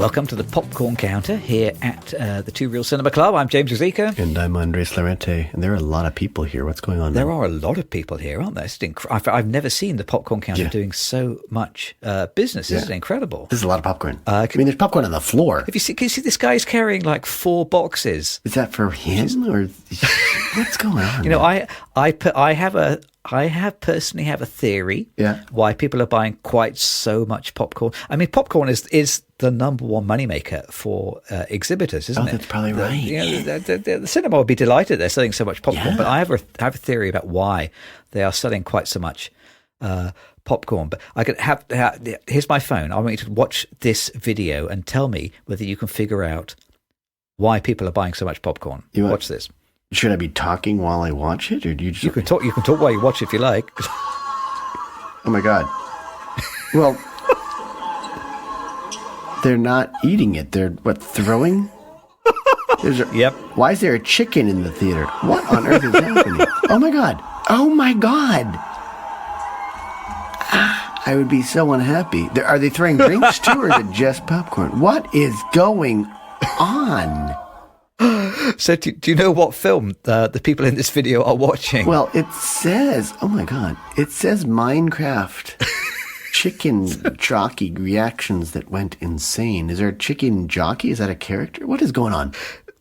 welcome to the Popcorn Counter here at the Two Real Cinema Club. I'm James Rosica. And I'm Andres Lorente. And there are a lot of people here. What's going on now? There are a lot of people here, aren't there? I've never seen the Popcorn Counter doing so much business. This is incredible. This is a lot of popcorn. There's popcorn on the floor. Can you see this guy's carrying like 4 boxes? Is that for him or what's going on? You know, I personally have a theory why people are buying quite so much popcorn. I mean, popcorn is the number one moneymaker for exhibitors, isn't it? Oh, that's probably right. The cinema would be delighted they're selling so much popcorn, but I have a theory about why they are selling quite so much popcorn. But I could here's my phone. I want you to watch this video and tell me whether you can figure out why people are buying so much popcorn. Watch this. Should I be talking while I watch it, or do you just... You can talk while you watch if you like. Oh my God. Well, they're not eating it. They're, throwing? Yep. Why is there a chicken in the theater? What on earth is happening? Oh my God. Oh my God. I would be so unhappy. Are they throwing drinks too, or is it just popcorn? What is going on? So do you know what film the people in this video are watching? Well, it says, oh my God, it says Minecraft chicken jockey reactions that went insane. Is there a chicken jockey? Is that a character? What is going on?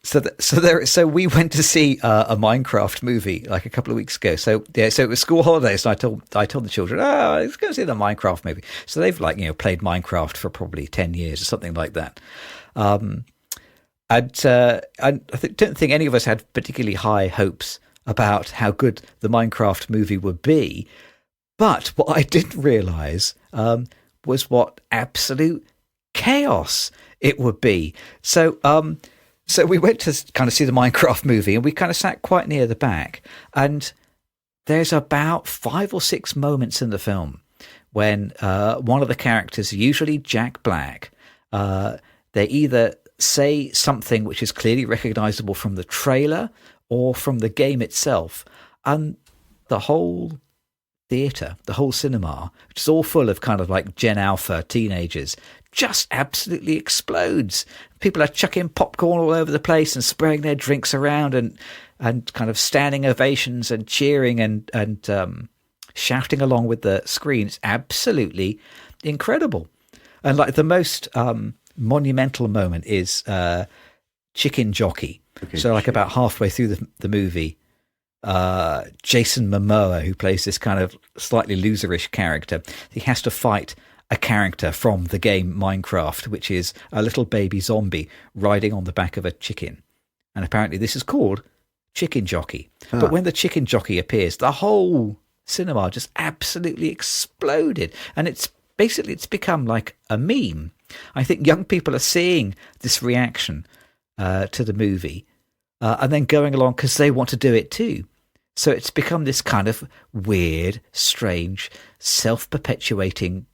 So we went to see a Minecraft movie like a couple of weeks ago. So it was school holidays, and I told the children, let's go see the Minecraft movie. So they've played Minecraft for probably 10 years or something like that. I don't think any of us had particularly high hopes about how good the Minecraft movie would be. But what I didn't realise was what absolute chaos it would be. So we went to kind of see the Minecraft movie, and we kind of sat quite near the back. And there's about 5 or 6 moments in the film when one of the characters, usually Jack Black, they either say something which is clearly recognizable from the trailer or from the game itself, and the whole theater, the whole cinema, which is all full of kind of like Gen Alpha teenagers, just absolutely explodes. People are chucking popcorn all over the place and spraying their drinks around and kind of standing ovations and cheering and shouting along with the screen. It's absolutely incredible. And like the most monumental moment is Chicken Jockey. Okay, so like about halfway through the movie, Jason Momoa, who plays this kind of slightly loserish character, he has to fight a character from the game Minecraft, which is a little baby zombie riding on the back of a chicken. And apparently this is called Chicken Jockey. But when the Chicken Jockey appears, the whole cinema just absolutely exploded. And it's become like a meme. I think young people are seeing this reaction to the movie and then going along because they want to do it too. So it's become this kind of weird, strange, self-perpetuating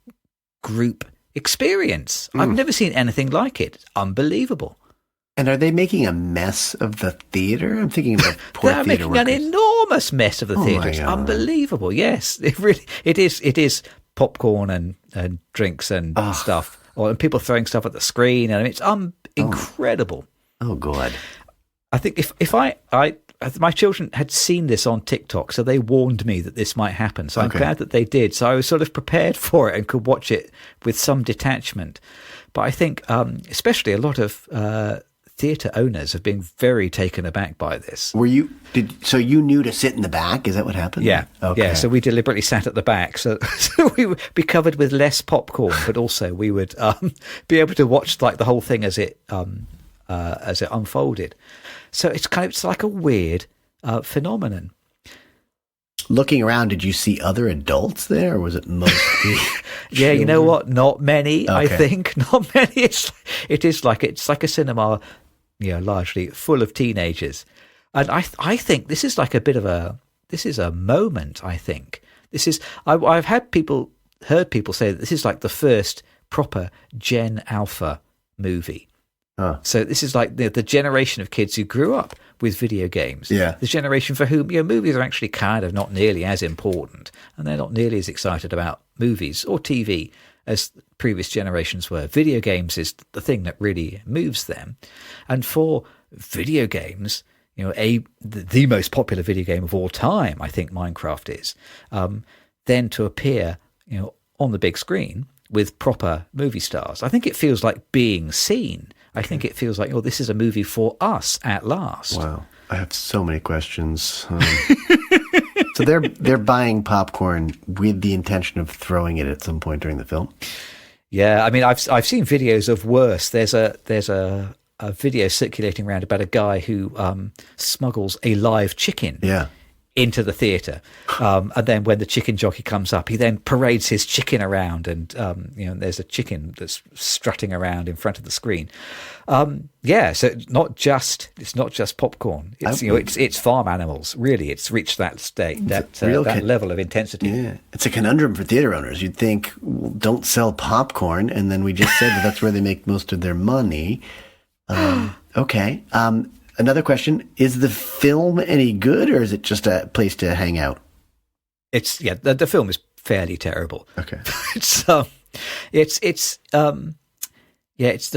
group experience. I've never seen anything like it. It's unbelievable. And are they making a mess of the theater? I'm thinking of poor They're theater making workers. An enormous mess of the theater. It's unbelievable. Yes, it is popcorn and drinks and stuff. And people throwing stuff at the screen, and it's incredible. Oh God! I think if my children had seen this on TikTok, so they warned me that this might happen. So I'm glad that they did. So I was sort of prepared for it and could watch it with some detachment. But I think, especially a lot of theatre owners have been very taken aback by this. So you knew to sit in the back? Is that what happened? Yeah. Okay. Yeah. So we deliberately sat at the back, so we would be covered with less popcorn, but also we would be able to watch like the whole thing as it unfolded. So it's like a weird phenomenon. Looking around, did you see other adults there, or was it mostly? Yeah, you know what? Not many. I think not many. It's like a cinema, largely full of teenagers, and I think this is like a bit of a moment. I think this is. I've heard people say that this is like the first proper Gen Alpha movie. So this is like the generation of kids who grew up with video games. Yeah. The generation for whom movies are actually kind of not nearly as important, and they're not nearly as excited about movies or TV as previous generations were. Video games is the thing that really moves them. And for video games, the most popular video game of all time, I think Minecraft is, then to appear, on the big screen with proper movie stars, I think it feels like being seen. I think it feels like, this is a movie for us at last. Wow. I have so many questions. So they're buying popcorn with the intention of throwing it at some point during the film? Yeah, I mean, I've seen videos of worse. There's a video circulating around about a guy who smuggles a live chicken into the theatre, and then when the chicken jockey comes up, he then parades his chicken around, and there's a chicken that's strutting around in front of the screen. So it's not just popcorn. It's farm animals. Really, it's reached that state, that level of intensity. Yeah, it's a conundrum for theater owners. You'd think, well, don't sell popcorn, and then we just said that's where they make most of their money. Okay. Another question, is the film any good, or is it just a place to hang out? The film is fairly terrible. Okay. The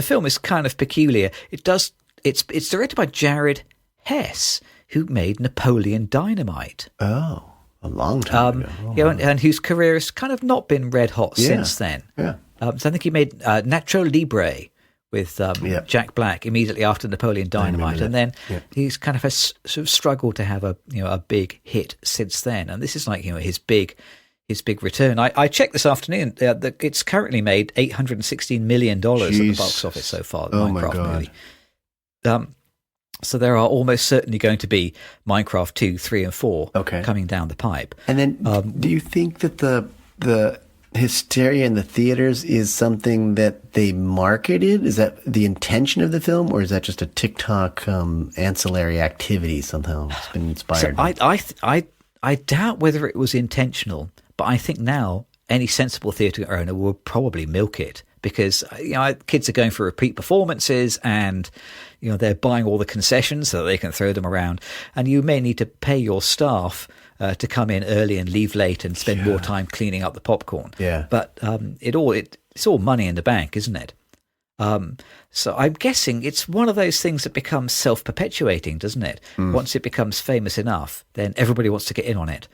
film is kind of peculiar. It's directed by Jared Hess, who made Napoleon Dynamite. Oh, a long time ago. And whose career has kind of not been red hot since then. Yeah. So I think he made Nacho Libre with Jack Black immediately after Napoleon Dynamite, and then he's kind of has sort of struggled to have a big hit since then. And this is like his big return. I checked this afternoon that it's currently made $816 million at the box office so far. The Minecraft movie. So there are almost certainly going to be Minecraft 2, 3, and 4 coming down the pipe. And then, do you think that the hysteria in the theaters is something that they marketed? Is that the intention of the film, or is that just a TikTok ancillary activity somehow it's been inspired? So I doubt whether it was intentional, but I think now any sensible theatre owner will probably milk it, because kids are going for repeat performances, and they're buying all the concessions so that they can throw them around, and you may need to pay your staff to come in early and leave late and spend more time cleaning up the popcorn. Yeah. But it's all money in the bank, isn't it? So I'm guessing it's one of those things that becomes self-perpetuating, doesn't it? Once it becomes famous enough, then everybody wants to get in on it.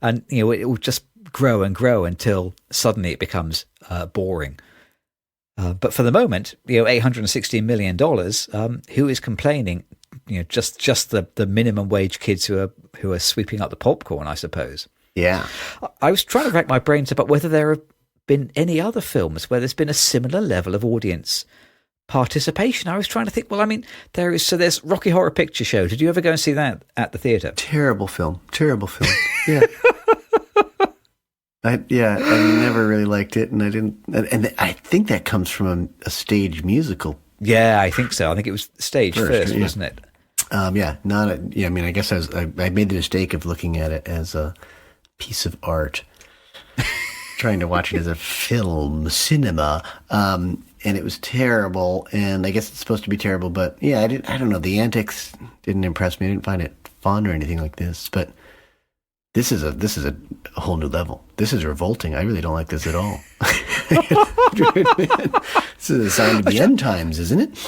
And, it will just grow and grow until suddenly it becomes boring. But for the moment, $816 million, who is complaining? Just the minimum wage kids who are sweeping up the popcorn, I suppose. Yeah. I was trying to rack my brains about whether there have been any other films where there's been a similar level of audience participation. I was trying to think, there's Rocky Horror Picture Show. Did you ever go and see that at the theatre? Terrible film. Yeah. I never really liked it, and I didn't. And I think that comes from a stage musical. Yeah, I think so. I think it was staged first, wasn't it? I guess I made the mistake of looking at it as a piece of art, trying to watch it as a cinema, and it was terrible. And I guess it's supposed to be terrible, but I don't know. The antics didn't impress me. I didn't find it fun or anything like this, but. This is a whole new level. This is revolting. I really don't like this at all. This is a sign of the end times, isn't it?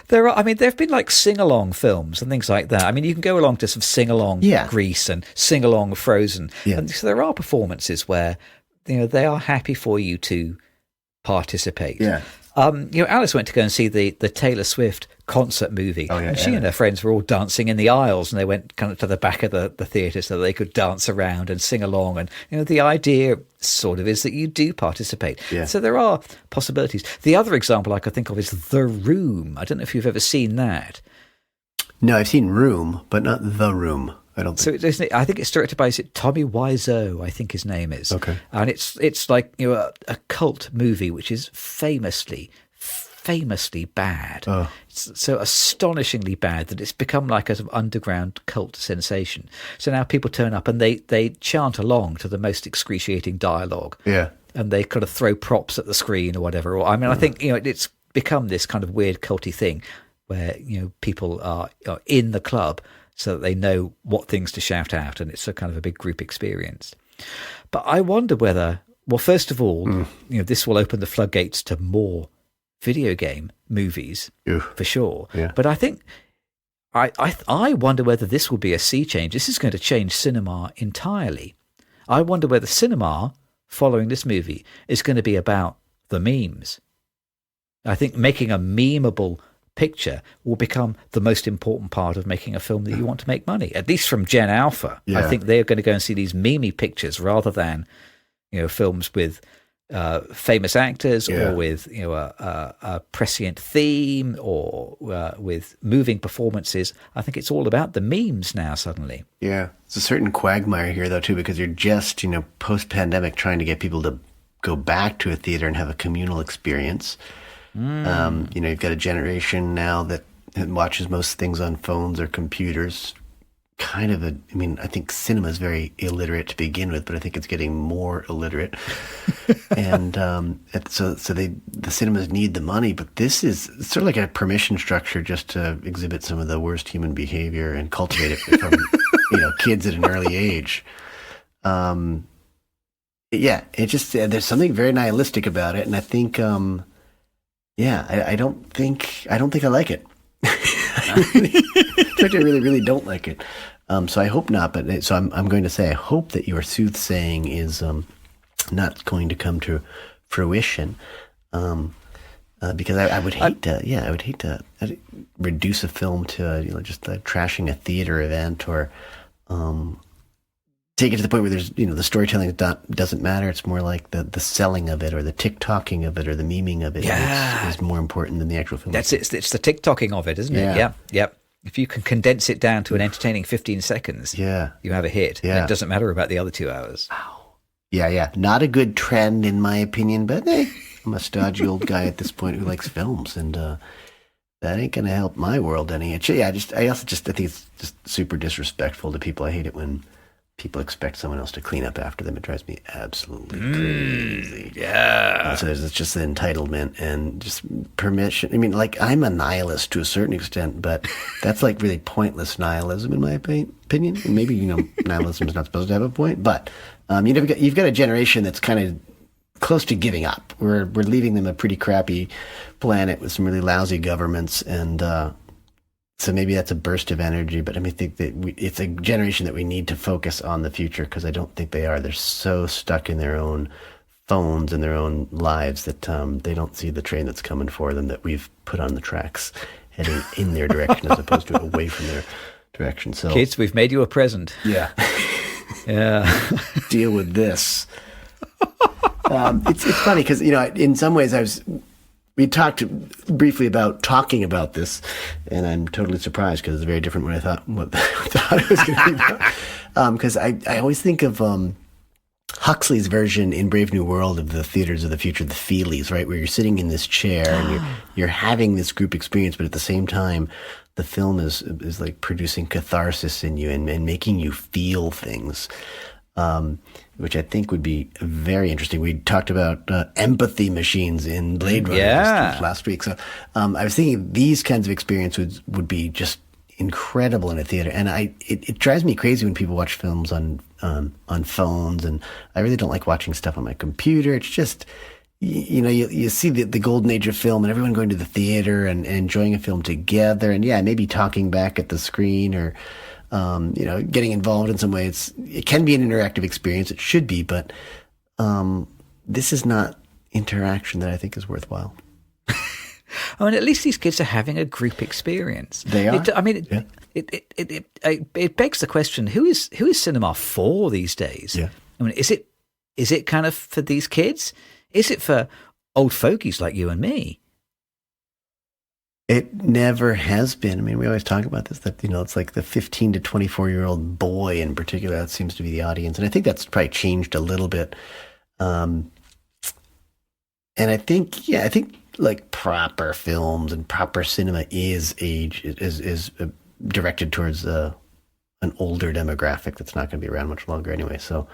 There have been like sing-along films and things like that. I mean, you can go along to some sing-along Grease and sing-along Frozen. Yeah. And so there are performances where, they are happy for you to participate. Yeah. Alice went to go and see the Taylor Swift concert movie, and she and her friends were all dancing in the aisles, and they went kind of to the back of the theatre so they could dance around and sing along. And the idea sort of is that you do participate. Yeah. So there are possibilities. The other example I could think of is The Room. I don't know if you've ever seen that. No, I've seen Room, but not The Room. I don't think. So I think it's directed by Tommy Wiseau, I think his name is. Okay. And it's like a cult movie which is famously bad. Oh. It's so astonishingly bad that it's become like a sort of underground cult sensation. So now people turn up and they chant along to the most excruciating dialogue. Yeah. And they kind of throw props at the screen or whatever. I think it's become this kind of weird culty thing where people are in the club so that they know what things to shout out, and it's a kind of a big group experience. But I wonder whether Well, first of all, this will open the floodgates to more video game movies for sure. Yeah. But I think I wonder whether this will be a sea change. This is going to change cinema entirely. I wonder whether cinema following this movie is going to be about the memes. I think making a memeable picture will become the most important part of making a film that you want to make money, at least from Gen Alpha. Yeah. I think they're going to go and see these memey pictures rather than, films with famous actors or with, a prescient theme or with moving performances. I think it's all about the memes now suddenly. Yeah. It's a certain quagmire here, though, too, because you're just, post-pandemic trying to get people to go back to a theater and have a communal experience. You've got a generation now that watches most things on phones or computers. I think cinema is very illiterate to begin with, but I think it's getting more illiterate. And so the cinemas need the money, but this is sort of like a permission structure just to exhibit some of the worst human behavior and cultivate it from kids at an early age. It just there's something very nihilistic about it, and I think I don't think I like it. I really, really don't like it. So I hope not. But so I'm going to say I hope that your soothsaying is not going to come to fruition, because I would hate to reduce a film to just trashing a theater event or take it to the point where there's the storytelling doesn't matter. It's more like the selling of it or the TikToking of it or the memeing of it is more important than the actual film. That's it. It's the TikToking of it, isn't it? Yeah. Yep. If you can condense it down to an entertaining 15 seconds, you have a hit. Yeah. And it doesn't matter about the other 2 hours. Wow. Yeah. Not a good trend in my opinion, but I'm a stodgy old guy at this point who likes films, and that ain't gonna help my world any. I think it's just super disrespectful to people. I hate it when people expect someone else to clean up after them. It drives me absolutely crazy. Yeah. So there's just the entitlement and just permission. I mean, I'm a nihilist to a certain extent, but that's really pointless nihilism in my opinion. And maybe, nihilism is not supposed to have a point, but you've got a generation that's kind of close to giving up. We're leaving them a pretty crappy planet with some really lousy governments, and so maybe that's a burst of energy, but I think that it's a generation that we need to focus on the future, because I don't think they are. They're so stuck in their own phones and their own lives that they don't see the train that's coming for them that we've put on the tracks heading in their direction as opposed to away from their direction. So, kids, we've made you a present. Yeah. Yeah. Deal with this. It's funny because, in some ways we talked briefly about talking about this, and I'm totally surprised because it's very different what I thought it was going to be about. Because I always think of Huxley's version in Brave New World of the theaters of the future, the Feelies, right, where you're sitting in this chair and you're having this group experience, but at the same time, the film is like producing catharsis in you and making you feel things. Which I think would be very interesting. We talked about empathy machines in Blade Runner last week. So I was thinking these kinds of experiences would be just incredible in a theater. And it drives me crazy when people watch films on phones, and I really don't like watching stuff on my computer. It's just, you see the golden age of film and everyone going to the theater and enjoying a film together, and maybe talking back at the screen or getting involved in some way. It can be an interactive experience. It should be, but this is not interaction that I think is worthwhile. At least these kids are having a group experience. They are. It begs the question: who is cinema for these days? Yeah. Is it kind of for these kids? Is it for old fogies like you and me? It never has been. We always talk about this, that, it's like the 15 to 24-year-old boy in particular, that seems to be the audience. And I think that's probably changed a little bit. And I think like proper films and proper cinema is directed towards an older demographic that's not going to be around much longer anyway. So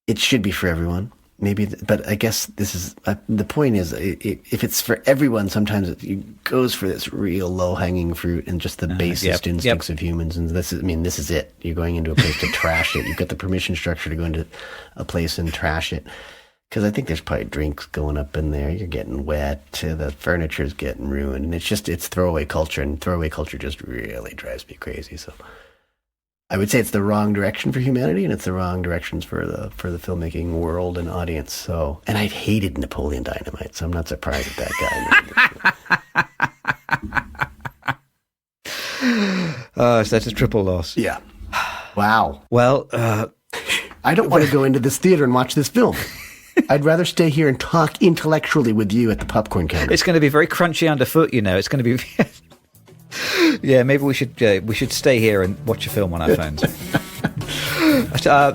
it should be for everyone. maybe, but I guess this is the point is if it's for everyone, sometimes it goes for this real low hanging fruit and just the basest instincts of humans. And this is it. You're going into a place to trash it. You've got the permission structure to go into a place and trash it. Because I think there's probably drinks going up in there. You're getting wet. The furniture's getting ruined. And it's throwaway culture. And throwaway culture just really drives me crazy. So I would say it's the wrong direction for humanity, and it's the wrong directions for the filmmaking world and audience. So, and I hated Napoleon Dynamite, so I'm not surprised that guy So that's a triple loss. Yeah. Wow. Well, I don't want to go into this theater and watch this film. I'd rather stay here and talk intellectually with you at the popcorn counter. It's going to be very crunchy underfoot, It's going to be... Yeah, maybe we should stay here and watch a film on our phones. I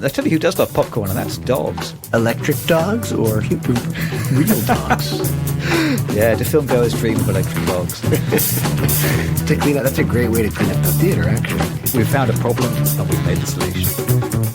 tell you who does love popcorn, and that's dogs. Electric dogs or real dogs? Yeah, to film goers dream of electric dogs. To clean up, that's a great way to clean up the theater, actually. We've found a problem, and we've made the solution.